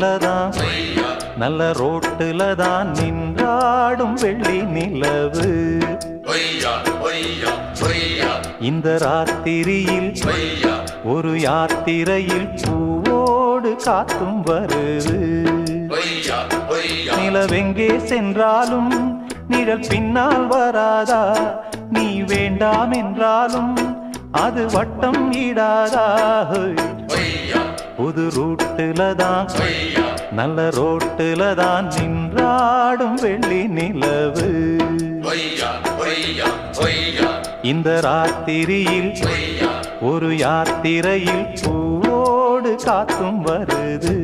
ரோட்டுல தான் நல்ல ரோட்டுல தான் நின்றாடும் வெள்ளி நிலவு. இந்த ராத்திரியில் ஒரு யாத்திரையில் பூவோடு காத்தும் வருது. நிலவெங்கே சென்றாலும் நிழல் பின்னால் வராதா? நீ வேண்டாம் என்றாலும் அது வட்டம் இடாதா? புது ரூட்டுல தான் நல்ல ரோட்டுல தான் நின்றாடும் வெள்ளி நிலவு. இந்த ராத்திரியில் ஒரு யாத்திரையில் பூவோடு காத்தும் வருது.